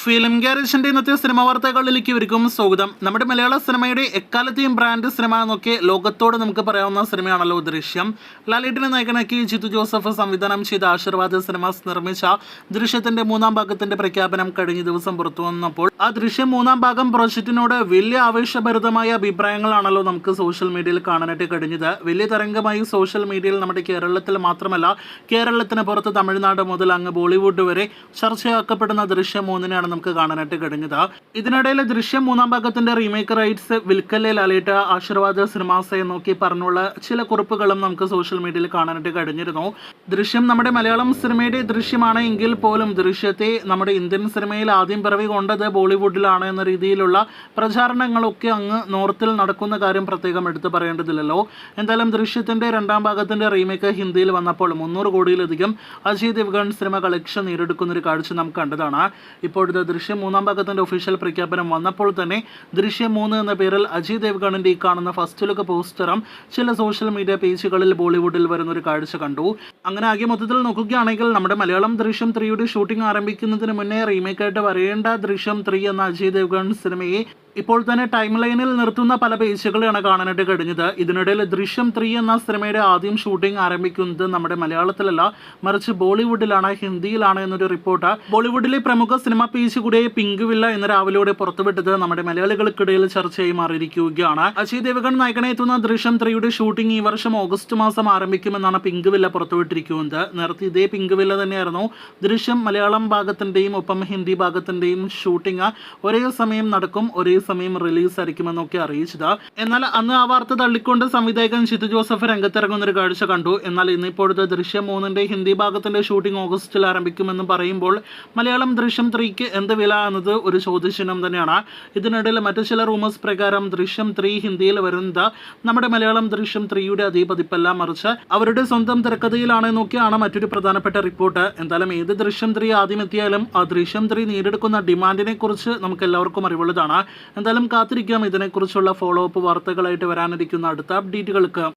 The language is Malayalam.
ഫിലിം ഗ്യാരേജിന്റെ ഇന്നത്തെ സിനിമ വാർത്തകളിലേക്ക് ഇവർക്കും സ്വാഗതം. നമ്മുടെ മലയാള സിനിമയുടെ എക്കാലത്തെയും ബ്രാൻഡ് സിനിമ എന്നൊക്കെ ലോകത്തോട് നമുക്ക് പറയാവുന്ന സിനിമയാണല്ലോ ദൃശ്യം. ലാലേട്ടനെ നായകനാക്കി ജിത്തു ജോസഫ് സംവിധാനം ചെയ്ത ആശീർവാദ് സിനിമാസ് നിർമ്മിച്ച ദൃശ്യത്തിന്റെ മൂന്നാം ഭാഗത്തിന്റെ പ്രഖ്യാപനം കഴിഞ്ഞ ദിവസം പുറത്തു വന്നപ്പോൾ ആ ദൃശ്യം മൂന്നാം ഭാഗം പ്രൊജക്റ്റിനോട് വലിയ ആവേശഭരിതമായ അഭിപ്രായങ്ങളാണല്ലോ നമുക്ക് സോഷ്യൽ മീഡിയയിൽ കാണാനായിട്ട് കഴിഞ്ഞത്. വലിയ തരംഗമായി സോഷ്യൽ മീഡിയയിൽ നമ്മുടെ കേരളത്തിൽ മാത്രമല്ല, കേരളത്തിന് പുറത്ത് തമിഴ്നാട് മുതൽ അങ്ങ് ബോളിവുഡ് വരെ ചർച്ചയാക്കപ്പെടുന്ന ദൃശ്യം 3 നമുക്ക് കാണാനായിട്ട് കഴിഞ്ഞത്. ഇതിനിടയിൽ ദൃശ്യം മൂന്നാം ഭാഗത്തിന്റെ റീമേക്ക് റൈറ്റ്സ് വിൽക്കല്ലേ ലാലേട്ട ആശീർവാദ് സിനിമാസ് നോക്കി പറഞ്ഞുള്ള ചില കുറിപ്പുകളും നമുക്ക് സോഷ്യൽ മീഡിയയിൽ കാണാനായിട്ട് കഴിഞ്ഞിരുന്നു. ദൃശ്യം നമ്മുടെ മലയാളം സിനിമയുടെ ദൃശ്യമാണ് എങ്കിൽ പോലും ദൃശ്യത്തെ നമ്മുടെ ഇന്ത്യൻ സിനിമയിൽ ആദ്യം പിറവി കൊണ്ടത് ബോളിവുഡിലാണ് എന്ന രീതിയിലുള്ള പ്രചാരണങ്ങളൊക്കെ അങ്ങ് നോർത്തിൽ നടക്കുന്ന കാര്യം പ്രത്യേകം എടുത്തു പറയേണ്ടതില്ലല്ലോ. എന്തായാലും ദൃശ്യത്തിന്റെ രണ്ടാം ഭാഗത്തിന്റെ റീമേക്ക് ഹിന്ദിയിൽ വന്നപ്പോൾ 300 കോടിയിലധികം അജയ് ദേവ്ഗൺ സിനിമ കളക്ഷൻ നേടിയെടുക്കുന്ന ഒരു കാഴ്ച നാം കണ്ടതാണ്. ഇപ്പോഴത്തെ ദൃശ്യം മൂന്നാം ഭാഗത്തിന്റെ ഒഫീഷ്യൽ പ്രഖ്യാപനം വന്നപ്പോൾ തന്നെ ദൃശ്യം 3 എന്ന പേരിൽ അജയ് ദേവ്ഗണിന്റെ ഈ കാണുന്ന ഫസ്റ്റ് ലുക്ക് പോസ്റ്ററും ചില സോഷ്യൽ മീഡിയ പേജുകളിൽ ബോളിവുഡിൽ വരുന്ന ഒരു കാഴ്ച കണ്ടു. അങ്ങനെ ആകെ മൊത്തത്തിൽ നോക്കുകയാണെങ്കിൽ നമ്മുടെ മലയാളം ദൃശ്യം 3യുടെ ഷൂട്ടിംഗ് ആരംഭിക്കുന്നതിന് മുന്നേ റീമേക്കായിട്ട് വരേണ്ട ദൃശ്യം 3 എന്ന അജയ് ദേവ്ഗൺ സിനിമയെ ഇപ്പോൾ തന്നെ ടൈം ലൈനിൽ നിർത്തുന്ന പല പേജുകളാണ് കാണാനായിട്ട് കഴിഞ്ഞത്. ഇതിനിടയിൽ ദൃശ്യം 3 എന്ന സിനിമയുടെ ആദ്യം ഷൂട്ടിംഗ് ആരംഭിക്കുന്നത് നമ്മുടെ മലയാളത്തിലല്ല, മറിച്ച് ബോളിവുഡിലാണ്, ഹിന്ദിയിലാണ് എന്നൊരു റിപ്പോർട്ട് ബോളിവുഡിലെ പ്രമുഖ സിനിമ പേജ് കൂടെ പിങ്ക് വില്ല എന്ന രാവിലെയോടെ പുറത്തുവിട്ടത് നമ്മുടെ മലയാളികൾക്കിടയിൽ ചർച്ചയായി മാറിയിരിക്കുകയാണ്. അജയ് ദേവ്ഗൺ നായകനെ എത്തുന്ന ദൃശ്യം 3യുടെ ഷൂട്ടിംഗ് ഈ വർഷം ഓഗസ്റ്റ് മാസം ആരംഭിക്കുമെന്നാണ് പിങ്ക് വില്ല പുറത്തുവിട്ടിരിക്കുന്നത്. നേരത്തെ ഇതേ പിങ്ക് വില്ല തന്നെയായിരുന്നു ദൃശ്യം മലയാളം ഭാഗത്തിന്റെയും ഒപ്പം ഹിന്ദി ഭാഗത്തിന്റെയും ഷൂട്ടിംഗ് ഒരേ സമയം നടക്കും, ഒരേ സമയം റിലീസ് ആയിരിക്കുമെന്നൊക്കെ അറിയിച്ചത്. എന്നാൽ അന്ന് ആ വാർത്ത തള്ളിക്കൊണ്ട് സംവിധായകൻ ജിത്തു ജോസഫ് രംഗത്തിറങ്ങുന്ന ഒരു കാഴ്ച കണ്ടു. എന്നാൽ ഇന്നിപ്പോഴത്തെ ദൃശ്യം 3ന്റെ ഹിന്ദി ഭാഗത്തിന്റെ ഷൂട്ടിംഗ് ഓഗസ്റ്റിൽ ആരംഭിക്കുമെന്ന് പറയുമ്പോൾ മലയാളം ദൃശ്യം 3ക്ക് എന്ത് വില എന്നത് ഒരു ചോദ്യചിഹ്നം തന്നെയാണ്. ഇതിനിടയിൽ മറ്റു ചില റൂമേഴ്സ് പ്രകാരം ദൃശ്യം 3 ഹിന്ദിയിൽ വരുന്നത് നമ്മുടെ മലയാളം ദൃശ്യം 3യുടെ അതേ പതിപ്പല്ല, മറിച്ച് അവരുടെ സ്വന്തം തിരക്കഥയിലാണ് എന്നൊക്കെയാണ് മറ്റൊരു പ്രധാനപ്പെട്ട റിപ്പോർട്ട്. എന്തായാലും ഏത് ദൃശ്യം 3 ആദ്യം എത്തിയാലും ആ ദൃശ്യം 3 നേടിയെടുക്കുന്ന ഡിമാൻഡിനെ കുറിച്ച് നമുക്ക് എല്ലാവർക്കും അറിവുള്ളതാണ്. എന്തായാലും കാത്തിരിക്കാം ഇതിനെക്കുറിച്ചുള്ള ഫോളോ അപ്പ് വാർത്തകളായിട്ട് വരാനിരിക്കുന്ന അടുത്ത അപ്ഡേറ്റുകൾക്ക്.